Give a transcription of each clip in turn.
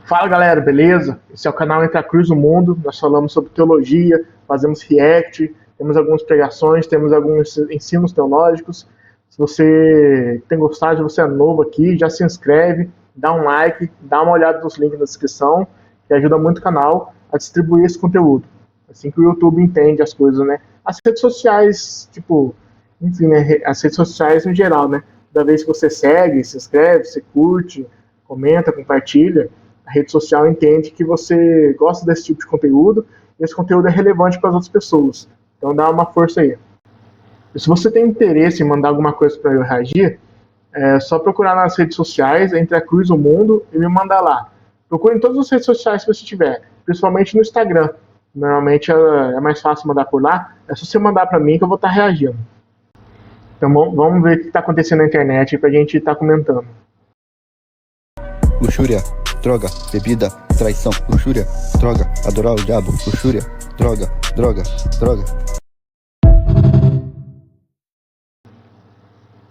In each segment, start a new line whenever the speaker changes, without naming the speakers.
Fala galera, beleza? Esse é o canal Entre a Cruz e o Mundo. Nós falamos sobre teologia, fazemos react, temos algumas pregações, temos alguns ensinos teológicos. Se você tem gostado, se você é novo aqui, já se inscreve, dá um like, dá uma olhada nos links na descrição, que ajuda muito o canal a distribuir esse conteúdo. Assim que o YouTube entende as coisas, né? As redes sociais, enfim, né? As redes sociais em geral, né? Da vez que você segue, se inscreve, você curte, comenta, compartilha, a rede social entende que você gosta desse tipo de conteúdo e esse conteúdo é relevante para as outras pessoas. Então dá uma força aí. E se você tem interesse em mandar alguma coisa para eu reagir, é só procurar nas redes sociais, Entre a Cruz e o Mundo, e me mandar lá. Procure em todas as redes sociais que você tiver, principalmente no Instagram. Normalmente é mais fácil mandar por lá. É só você mandar para mim que eu vou estar reagindo. Então vamos ver o que está acontecendo na internet para a gente estar comentando.
Luxúria, droga, bebida, traição. Luxúria, droga, adorar o diabo. Luxúria, droga, droga, droga.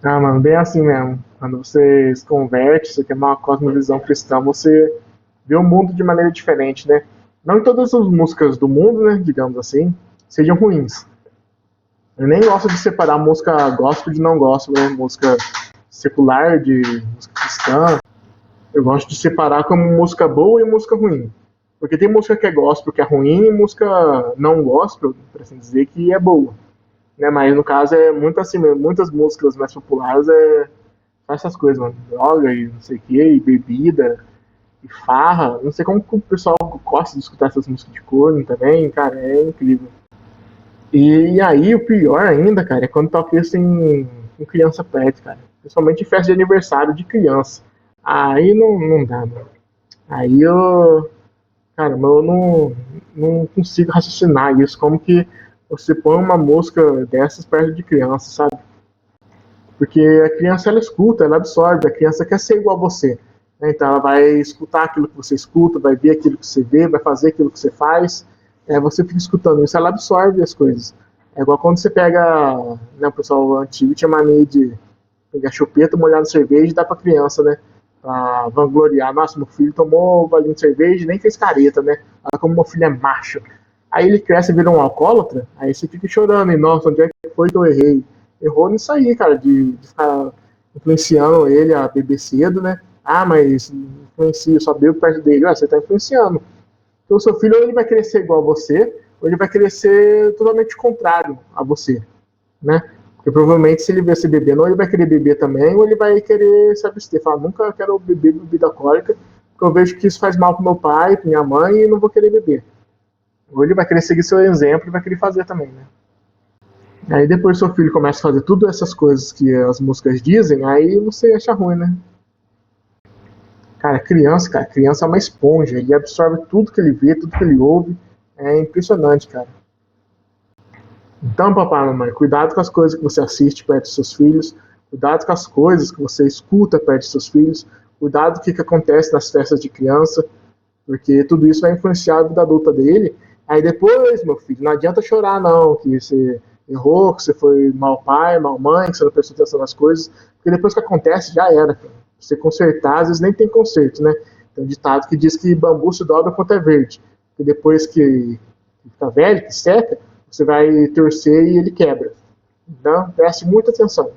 Ah, mano, bem assim mesmo. Quando você se converte, você tem uma cosmovisão cristã, você vê o mundo de maneira diferente, né? Não em todas as músicas do mundo, né, digamos assim, sejam ruins. Eu nem gosto de separar música gospel de não gospel, né? Música secular de música cristã. Eu gosto de separar como música boa e música ruim. Porque tem música que é gospel que é ruim e música não gospel, por assim dizer, que é boa. Né? Mas no caso é muito assim mesmo. Muitas músicas mais populares faz essas coisas, mano. Droga e não sei o que, e bebida, e farra. Não sei como que o pessoal gosta de escutar essas músicas de corno também, cara, é incrível. E aí o pior ainda, cara, é quando toca isso em criança perto, cara. Principalmente em festa de aniversário de criança. Aí não dá, mano. Aí cara, eu não consigo raciocinar isso. Como que você põe uma música dessas perto de criança, sabe? Porque a criança, ela escuta, ela absorve. A criança quer ser igual a você. Né? Então ela vai escutar aquilo que você escuta, vai ver aquilo que você vê, vai fazer aquilo que você faz. Você fica escutando isso, ela absorve as coisas. É igual quando você pega, né, o pessoal antigo tinha mania de pegar chupeta, molhar na cerveja e dar pra criança, né? Pra vangloriar. Nossa, meu filho tomou um golinho de cerveja e nem fez careta, né? Olha como meu filho é macho. Aí ele cresce e vira um alcoólatra, aí você fica chorando, e nossa, onde é que foi que eu errei? Errou nisso aí, cara, de ficar influenciando ele a beber cedo, né? Ah, mas influencia, só bebo perto dele. Ué, você tá influenciando. Então o seu filho ou ele vai crescer igual a você, ou ele vai crescer totalmente contrário a você, né? Porque provavelmente se ele ver você bebendo, ou ele vai querer beber também, ou ele vai querer se abster. Falar, nunca quero beber bebida alcoólica, porque eu vejo que isso faz mal pro meu pai, pra minha mãe, e não vou querer beber. Ou ele vai querer seguir seu exemplo e vai querer fazer também, né? Aí depois seu filho começa a fazer tudo essas coisas que as músicas dizem, aí você acha ruim, né? Cara, criança é uma esponja, ele absorve tudo que ele vê, tudo que ele ouve. É impressionante, cara. Então, papai e mamãe, cuidado com as coisas que você assiste perto dos seus filhos, cuidado com as coisas que você escuta perto dos seus filhos, cuidado com o que acontece nas festas de criança, porque tudo isso vai influenciar a vida adulta dele. Aí depois, meu filho, não adianta chorar não, que você errou, que você foi mau pai, mau mãe, que você não prestou atenção nas coisas, porque depois que acontece, já era, cara. Você consertar, às vezes nem tem conserto, né? Tem um ditado que diz que bambu se dobra quando é verde, que depois que fica velho, que seca, você vai torcer e ele quebra. Então, preste muita atenção.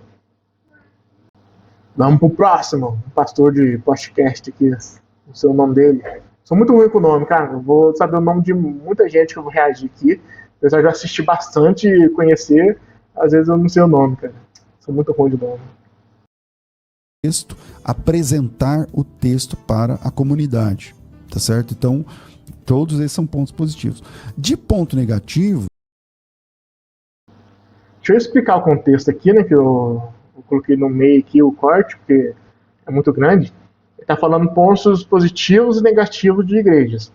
Vamos pro próximo, pastor de podcast aqui, não sei o nome dele. Sou muito ruim com o nome, cara. Eu vou saber o nome de muita gente que eu vou reagir aqui. Apesar de eu assistir bastante e conhecer, às vezes eu não sei o nome, cara. Sou muito ruim de nome.
Texto, apresentar o texto para a comunidade, tá certo? Então, todos esses são pontos positivos. De ponto negativo...
Deixa eu explicar o contexto aqui, né, que eu coloquei no meio aqui o corte, porque é muito grande. Ele está falando pontos positivos e negativos de igrejas.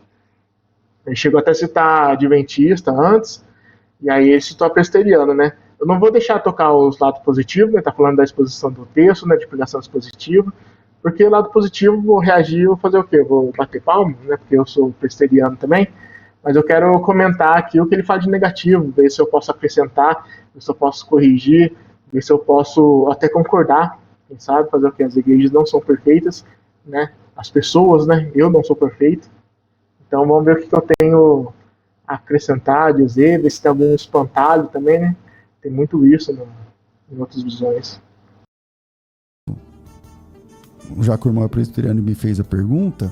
Ele chegou até a citar adventista antes, e aí ele citou a presbiteriana, né? Eu não vou deixar tocar os lados positivos, né? Tá falando da exposição do texto, né? De pregação expositiva, porque o lado positivo vou reagir, vou fazer o quê? Vou bater palma, né? Porque eu sou presbiteriano também, mas eu quero comentar aqui o que ele fala de negativo, ver se eu posso acrescentar, ver se eu posso corrigir, ver se eu posso até concordar, quem sabe, fazer o quê? As igrejas não são perfeitas, né? as pessoas, né? Eu não sou perfeito. Então vamos ver o que eu tenho a acrescentar, a dizer, ver se tem algum espantalho também, né? Tem muito isso em outras visões.
Já que o irmão presbiteriano me fez a pergunta,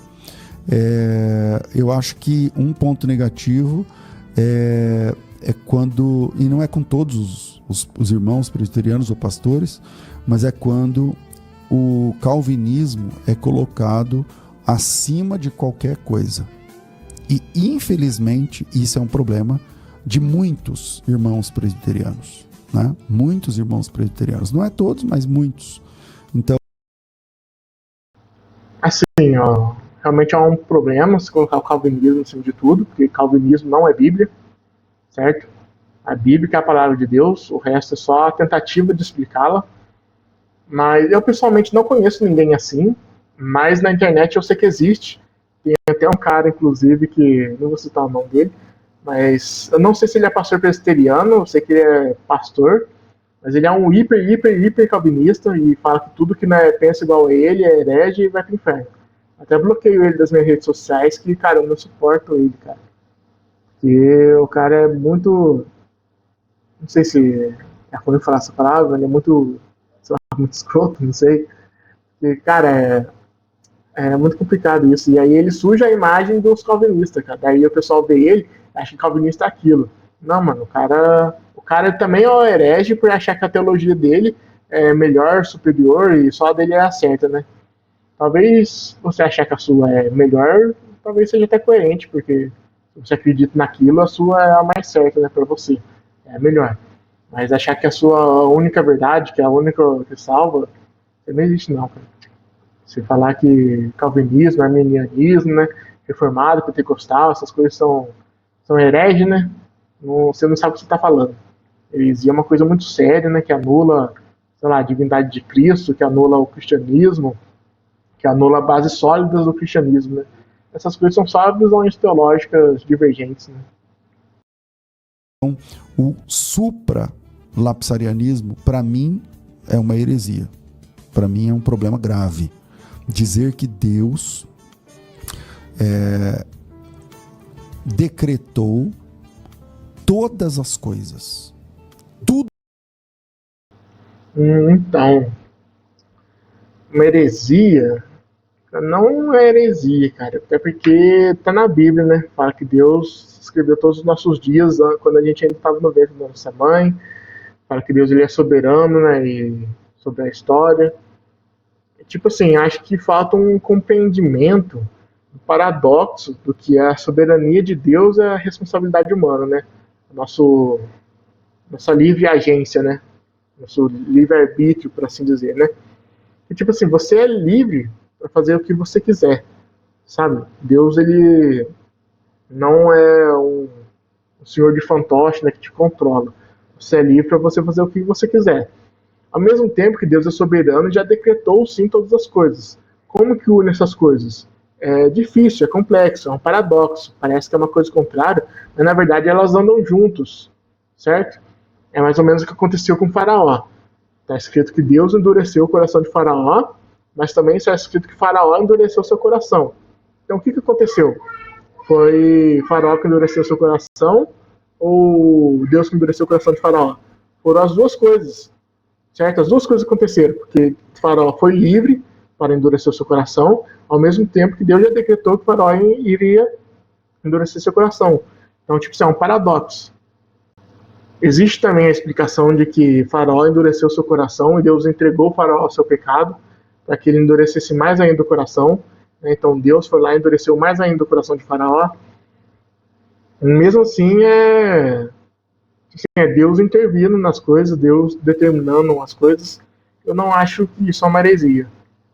eu acho que um ponto negativo é quando, e não é com todos os irmãos presbiterianos ou pastores, mas é quando o calvinismo é colocado acima de qualquer coisa. E, infelizmente, isso é um problema de muitos irmãos presbiterianos, né? Muitos irmãos presbiterianos. Não é todos, mas muitos. Então,
assim, ó, realmente é um problema se colocar o calvinismo em cima de tudo, porque calvinismo não é Bíblia, certo? A Bíblia é a palavra de Deus, o resto é só a tentativa de explicá-la. Mas eu pessoalmente não conheço ninguém assim, mas na internet eu sei que existe. Tem até um cara, inclusive, que não vou citar o nome dele, mas eu não sei se ele é pastor presbiteriano, eu sei que ele é pastor, mas ele é um hiper calvinista e fala que tudo que não pensa igual a ele é herege e vai pro inferno. Até bloqueio ele das minhas redes sociais, que, cara, eu não suporto ele, cara. Porque o cara é muito. Não sei se é ruim falar essa palavra, ele é muito, sei lá, muito escroto, não sei. Porque, cara, é muito complicado isso. E aí ele suja a imagem dos calvinistas, cara. Daí o pessoal vê ele, acha que calvinista é aquilo. Não, mano, o cara também é um herege por achar que a teologia dele é melhor, superior e só a dele é a certa, né? Talvez você achar que a sua é melhor, talvez seja até coerente, porque se você acredita naquilo, a sua é a mais certa, né, pra você. É a melhor. Mas achar que a sua única verdade, que é a única que salva, não existe não, cara. Se falar que calvinismo, arminianismo, né, reformado, pentecostal, essas coisas são herege, né? Você não sabe o que você está falando. Heresia é uma coisa muito séria, né, que anula, sei lá, a divindade de Cristo, que anula o cristianismo, que anula bases sólidas do cristianismo, né? Essas coisas são só visões teológicas divergentes, né?
o supralapsarianismo, para mim, é uma heresia. Para mim, é um problema grave. Dizer que Deus decretou todas as coisas. Tudo.
Então, uma heresia não é heresia, cara. Até porque tá na Bíblia, né? Fala que Deus escreveu todos os nossos dias quando a gente ainda estava no ventre da nossa mãe. Fala que Deus ele é soberano, né? E sobre a história. Tipo assim, acho que falta um compreendimento do paradoxo do que a soberania de Deus é a responsabilidade humana, né? Nossa livre agência, né? Nosso livre-arbítrio, por assim dizer, né? E, tipo assim, você é livre para fazer o que você quiser, sabe? Deus, ele não é um senhor de fantoche, né, que te controla. Você é livre para você fazer o que você quiser. Ao mesmo tempo que Deus é soberano e já decretou, sim, todas as coisas. Como que une essas coisas? É difícil, é complexo, é um paradoxo. Parece que é uma coisa contrária, mas na verdade elas andam juntos, certo? É mais ou menos o que aconteceu com o Faraó. Está escrito que Deus endureceu o coração de Faraó, mas também está escrito que Faraó endureceu seu coração. Então o que aconteceu? Foi Faraó que endureceu seu coração ou Deus que endureceu o coração de Faraó? Foram as duas coisas, certo? As duas coisas aconteceram, porque Faraó foi livre para endurecer o seu coração, ao mesmo tempo que Deus já decretou que Faraó iria endurecer seu coração. Então, tipo, isso é um paradoxo. Existe também a explicação de que Faraó endureceu seu coração e Deus entregou Faraó ao seu pecado para que ele endurecesse mais ainda o coração. Então Deus foi lá e endureceu mais ainda o coração de Faraó. Mesmo assim, é Deus intervindo nas coisas, Deus determinando as coisas. Eu não acho que isso é uma heresia.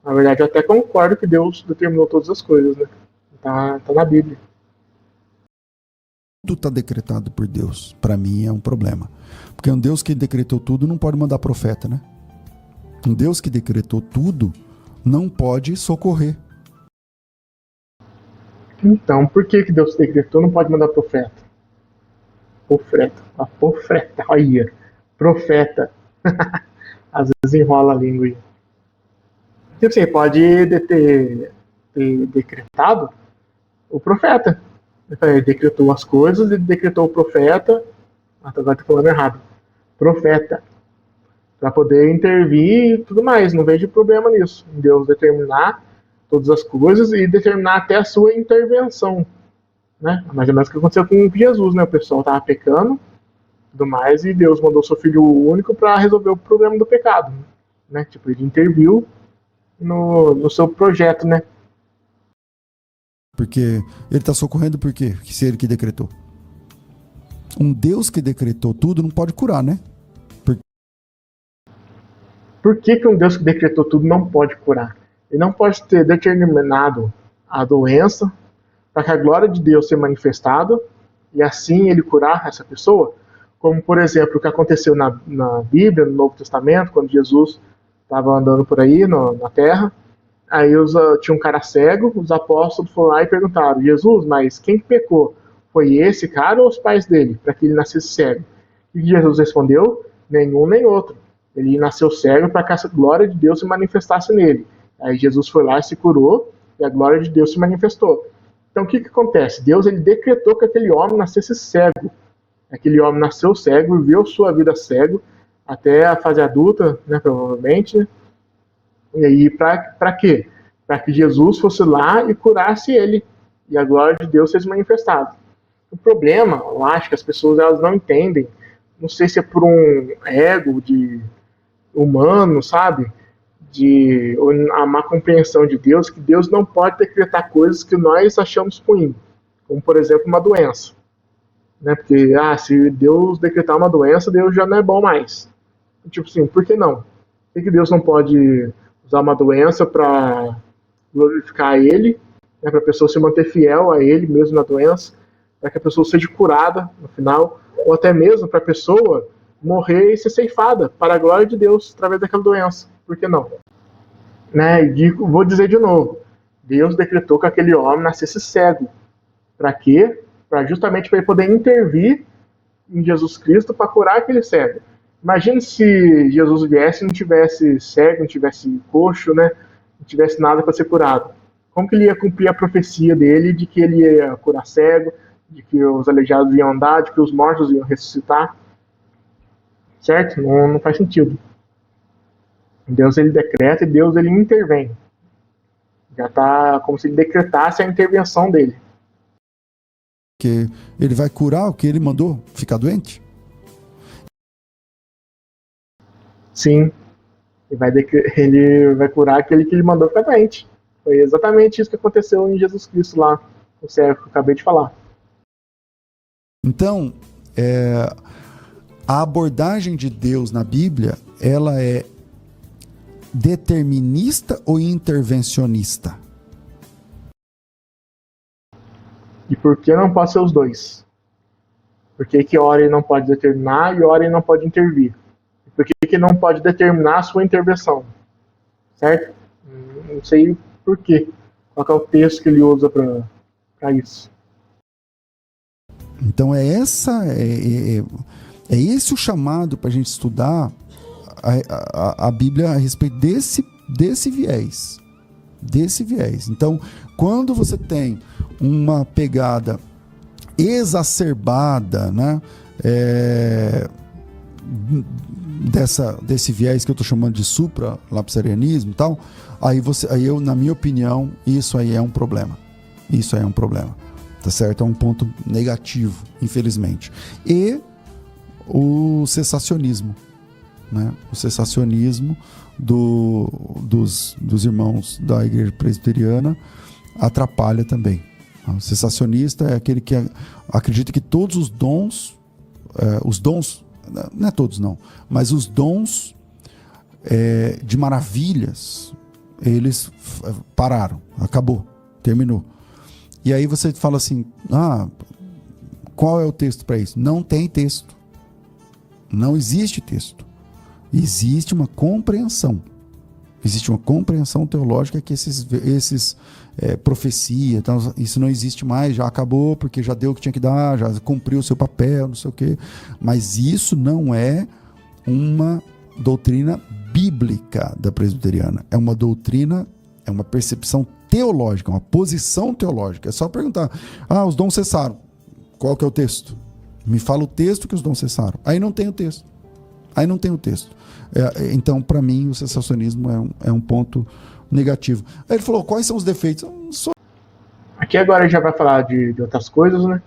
Na verdade, eu até concordo que Deus determinou todas as coisas, né? Tá na Bíblia.
Tudo está decretado por Deus. Para mim é um problema. Porque um Deus que decretou tudo não pode mandar profeta, né? Um Deus que decretou tudo não pode socorrer.
Então, por que Deus decretou não pode mandar profeta? Profeta, olha, profeta. Às vezes enrola a língua. Tipo assim, pode ter decretado? O profeta. Ele decretou as coisas, ele decretou o profeta. Agora estou falando errado. Profeta. Para poder intervir e tudo mais. Não vejo problema nisso. Deus determinar todas as coisas e determinar até a sua intervenção. Né? Mais ou menos o que aconteceu com Jesus, né? O pessoal estava pecando, tudo mais, e Deus mandou seu Filho único para resolver o problema do pecado, né? Tipo, ele interviu no seu projeto, né?
Porque ele está socorrendo por quê? Se ele que decretou. Um Deus que decretou tudo não pode curar, né?
Por que um Deus que decretou tudo não pode curar? Ele não pode ter determinado a doença para que a glória de Deus seja manifestada e assim ele curar essa pessoa, como por exemplo o que aconteceu na Bíblia, no Novo Testamento, quando Jesus estava andando por aí na terra, aí tinha um cara cego, os apóstolos foram lá e perguntaram: Jesus, mas quem pecou? Foi esse cara ou os pais dele, para que ele nascesse cego? E Jesus respondeu: nenhum nem outro. Ele nasceu cego para que a glória de Deus se manifestasse nele. Aí Jesus foi lá e se curou e a glória de Deus se manifestou. Então, o que acontece? Deus ele decretou que aquele homem nascesse cego. Aquele homem nasceu cego, viveu sua vida cego, até a fase adulta, né, provavelmente. E aí, para quê? Para que Jesus fosse lá e curasse ele, e a glória de Deus seja manifestada. O problema, eu acho que as pessoas elas não entendem, não sei se é por um ego humano, sabe? Ou a má compreensão de Deus, que Deus não pode decretar coisas que nós achamos ruim, como por exemplo uma doença, né? Porque se Deus decretar uma doença, Deus já não é bom mais. Tipo assim, por que não? Por que Deus não pode usar uma doença para glorificar a Ele, né? Para a pessoa se manter fiel a Ele mesmo na doença, para que a pessoa seja curada no final, ou até mesmo para a pessoa morrer e ser ceifada para a glória de Deus através daquela doença. Por que não? Né? E vou dizer de novo, Deus decretou que aquele homem nascesse cego. Para quê? Justamente para ele poder intervir em Jesus Cristo para curar aquele cego. Imagina se Jesus viesse e não tivesse cego, não tivesse coxo, né? Não tivesse nada para ser curado. Como que ele ia cumprir a profecia dele de que ele ia curar cego, de que os aleijados iam andar, de que os mortos iam ressuscitar? Certo? Não faz sentido. Deus ele decreta e Deus ele intervém. Já está como se ele decretasse a intervenção dele.
Que ele vai curar o que ele mandou ficar doente?
Sim. Ele vai curar aquele que ele mandou ficar doente. Foi exatamente isso que aconteceu em Jesus Cristo lá, o cego que eu acabei de falar.
Então, a abordagem de Deus na Bíblia, ela é determinista ou intervencionista?
E por que não pode ser os dois? Por que hora ele não pode determinar e hora ele não pode intervir? E por que não pode determinar a sua intervenção? Certo? Não sei por quê. Qual é o texto que ele usa para isso?
Então é esse o chamado para a gente estudar a Bíblia a respeito desse viés. Então, quando você tem uma pegada exacerbada, né, desse viés que eu estou chamando de supra-lapsarianismo e tal, aí eu, na minha opinião, isso aí é um problema. Tá certo? É um ponto negativo, infelizmente. E o cessacionismo, né? O cessacionismo dos irmãos da igreja presbiteriana atrapalha também. O cessacionista é aquele que acredita que todos os dons, não é todos não, mas os dons de maravilhas, eles pararam, acabou, terminou. E aí você fala assim, qual é o texto para isso? Não tem texto. Não existe texto. Existe uma compreensão. Existe uma compreensão teológica que esses profecia, então, isso não existe mais, já acabou, porque já deu o que tinha que dar, já cumpriu o seu papel, não sei o quê. Mas isso não é uma doutrina bíblica da presbiteriana. É uma doutrina, é uma percepção teológica, uma posição teológica. É só perguntar, os dons cessaram. Qual que é o texto? Me fala o texto que os dons cessaram. Aí não tem o texto. Então, para mim, o cessacionismo é um ponto negativo. Aí ele falou, quais são os defeitos?
Aqui agora a gente já vai falar de outras coisas, né?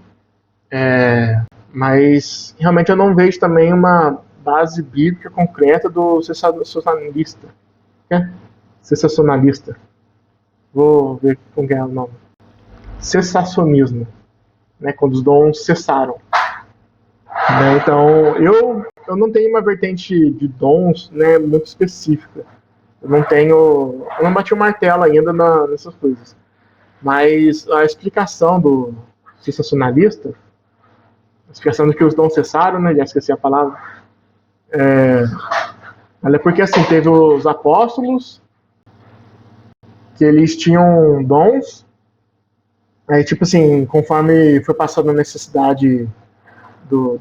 Mas realmente eu não vejo também uma base bíblica concreta do sensacionalista. Sensacionalista. Vou ver como é o nome. Cessacionismo. Né, quando os dons cessaram. Né, então, eu não tenho uma vertente de dons, né, muito específica. Eu não bati o martelo ainda nessas coisas. Mas a explicação do sensacionalista, a explicação de que os dons cessaram, né, já esqueci a palavra, é porque assim, teve os apóstolos, que eles tinham dons, aí tipo assim, conforme foi passando a necessidade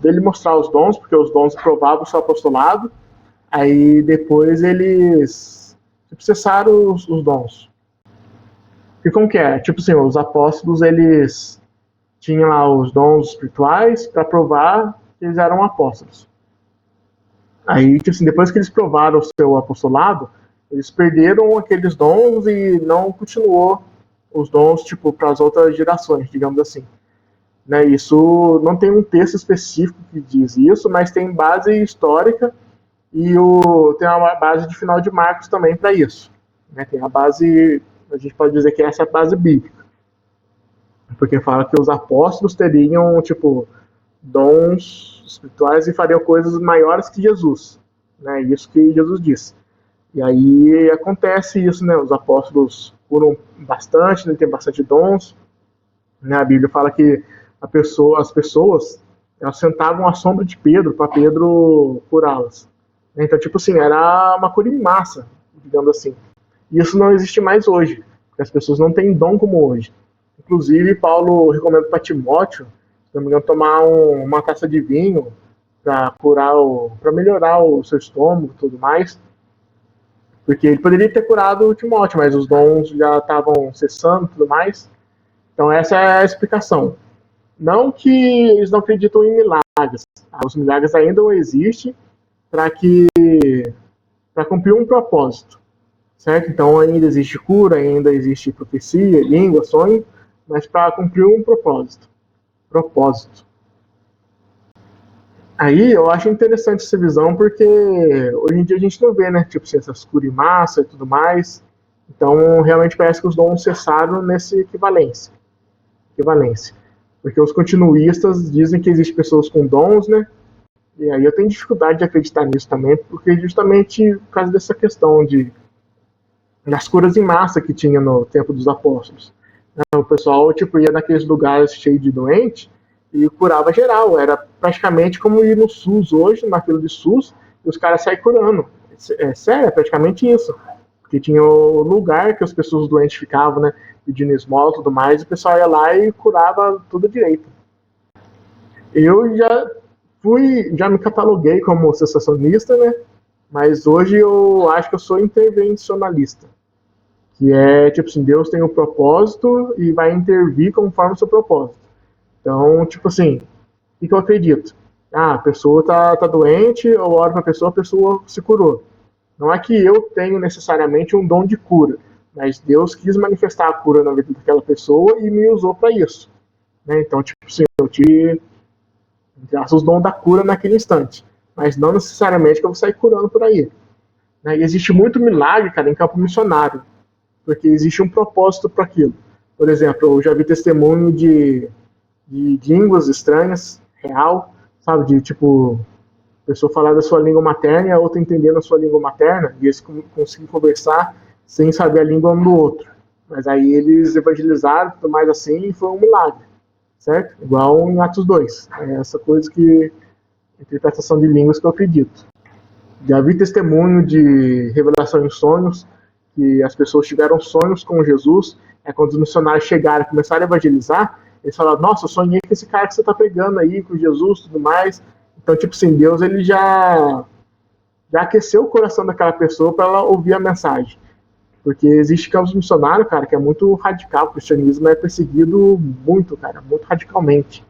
dele mostrar os dons, porque os dons provavam o seu apostolado, aí depois eles cessaram os dons. E como que é? Tipo assim, os apóstolos, eles tinham lá os dons espirituais para provar que eles eram apóstolos. Aí, tipo assim, depois que eles provaram o seu apostolado, eles perderam aqueles dons e não continuou os dons, tipo, para as outras gerações, digamos assim. Né, isso não tem um texto específico que diz isso, mas tem base histórica e tem uma base de final de Marcos também para isso. Né, tem a base, a gente pode dizer que essa é a base bíblica, porque fala que os apóstolos teriam tipo dons espirituais e fariam coisas maiores que Jesus, né, isso que Jesus disse. E aí acontece isso, né, os apóstolos curam bastante, né, tem bastante dons, né, a Bíblia fala que as pessoas elas sentavam à sombra de Pedro para Pedro curá-las. Então, tipo assim, era uma cura em massa, digamos assim. E isso não existe mais hoje, porque as pessoas não têm dom como hoje. Inclusive, Paulo recomenda para Timóteo, se não me engano, tomar uma taça de vinho para para melhorar o seu estômago e tudo mais. Porque ele poderia ter curado o Timóteo, mas os dons já estavam cessando e tudo mais. Então, essa é a explicação. Não que eles não acreditam em milagres. Os milagres ainda existem para cumprir um propósito, certo? Então ainda existe cura, ainda existe profecia, língua, sonho, mas para cumprir um propósito. Aí eu acho interessante essa visão porque hoje em dia a gente não vê, né? Tipo, essas curas em massa e tudo mais. Então realmente parece que os dons cessaram nessa equivalência. Porque os continuistas dizem que existem pessoas com dons, né? E aí eu tenho dificuldade de acreditar nisso também, porque justamente por causa dessa questão das curas em massa que tinha no tempo dos apóstolos. O pessoal tipo, ia naqueles lugares cheios de doente e curava geral. Era praticamente como ir no SUS hoje, na fila de SUS, e os caras saem curando. É sério, é praticamente isso. Porque tinha o lugar que as pessoas doentes ficavam, né? Pedindo esmola e tudo mais, e o pessoal ia lá e curava tudo direito. Eu já me cataloguei como sensacionista, né? Mas hoje eu acho que eu sou intervencionalista. Que é, tipo assim, Deus tem um propósito e vai intervir conforme o seu propósito. Então, tipo assim, o que eu acredito? A pessoa tá doente, eu oro pra a pessoa se curou. Não é que eu tenho necessariamente um dom de cura, mas Deus quis manifestar a cura na vida daquela pessoa e me usou para isso. Né? Então, tipo assim, eu tive os dons da cura naquele instante, mas não necessariamente que eu vou sair curando por aí. Né? E existe muito milagre, cara, em campo missionário, porque existe um propósito para aquilo. Por exemplo, eu já vi testemunho de línguas estranhas, real, sabe, de tipo, pessoa falar da sua língua materna e a outra entendendo a sua língua materna, e eles conseguem conversar sem saber a língua um do outro. Mas aí eles evangelizaram, tudo mais assim, e foi um milagre, certo? Igual em Atos 2. É essa coisa que, interpretação de línguas que eu acredito. Já vi testemunho de revelação em sonhos, que as pessoas tiveram sonhos com Jesus, quando os missionários chegaram e começaram a evangelizar, eles falaram, nossa, eu sonhei com esse cara que você está pregando aí, com Jesus e tudo mais. Então, tipo assim, Deus ele já aqueceu o coração daquela pessoa para ela ouvir a mensagem. Porque existe campos missionários, cara, que é muito radical. O cristianismo é perseguido muito, cara, muito radicalmente.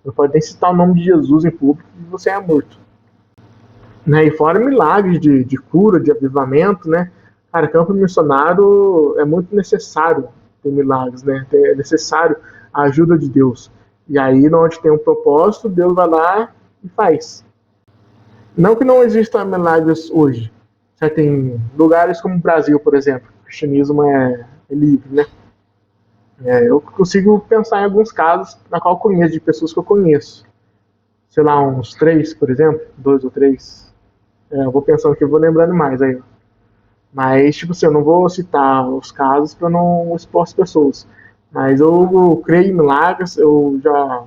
Não pode nem citar o nome de Jesus em público e você é morto. Né? E fora milagres de cura, de avivamento, né? Cara, campo missionário é muito necessário ter milagres, né? É necessário a ajuda de Deus. E aí, onde tem um propósito, Deus vai lá e faz. Não que não existam milagres hoje. Já tem lugares como o Brasil, por exemplo. O cristianismo é livre, né? Eu consigo pensar em alguns casos na qual eu conheço, de pessoas que eu conheço. Sei lá, uns 3, por exemplo, 2 ou 3. Eu vou pensando que eu vou lembrando mais aí. Mas, tipo assim, eu não vou citar os casos para não expor as pessoas. Mas eu creio em milagres, eu já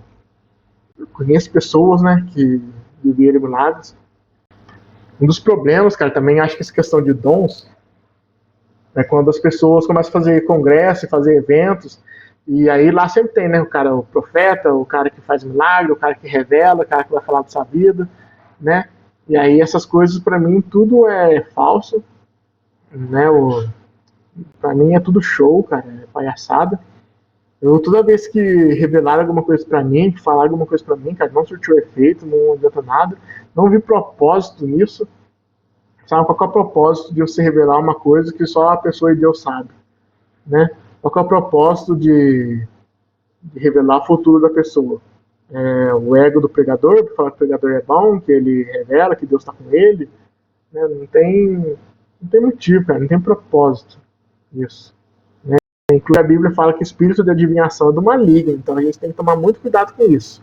conheço pessoas, né, que viveram milagres. Um dos problemas, cara, também acho que essa questão de dons é quando as pessoas começam a fazer congresso, fazer eventos, e aí lá sempre tem, né, o cara, o profeta, o cara que faz milagre, o cara que revela, o cara que vai falar da sua vida, né? E aí essas coisas, para mim, tudo é falso, né? Pra mim é tudo show, cara, é palhaçada. Toda vez que revelaram alguma coisa pra mim, que falaram alguma coisa pra mim, cara, não surtiu efeito, não adianta nada, não vi propósito nisso. Sabe qual é o propósito de você revelar uma coisa que só a pessoa e Deus sabe, né? Qual é o propósito de revelar o futuro da pessoa? O ego do pregador, para falar que o pregador é bom, que ele revela, que Deus está com ele, né? Não tem motivo, cara, não tem propósito nisso. Inclusive a Bíblia fala que o espírito de adivinhação é do maligno, então a gente tem que tomar muito cuidado com isso,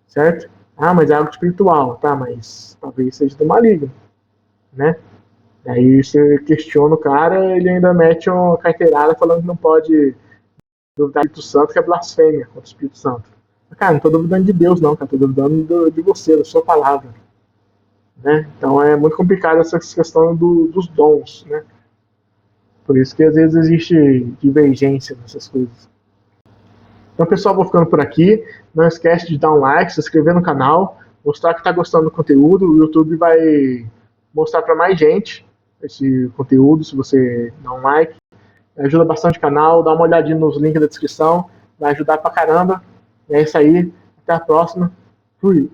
certo? Ah, mas é algo espiritual, tá, mas talvez seja do maligno, né? Aí você questiona o cara, ele ainda mete uma carteirada falando que não pode duvidar do Espírito Santo, que é blasfêmia contra o Espírito Santo. Cara, não tô duvidando de Deus não, cara, tô duvidando de você, da sua palavra, né? Então é muito complicado essa questão dos dons, né? Por isso que às vezes existe divergência nessas coisas. Então, pessoal, vou ficando por aqui. Não esquece de dar um like, se inscrever no canal, mostrar que está gostando do conteúdo. O YouTube vai mostrar para mais gente esse conteúdo, se você dá um like. Ajuda bastante o canal, dá uma olhadinha nos links da descrição, vai ajudar pra caramba. É isso aí, até a próxima. Fui!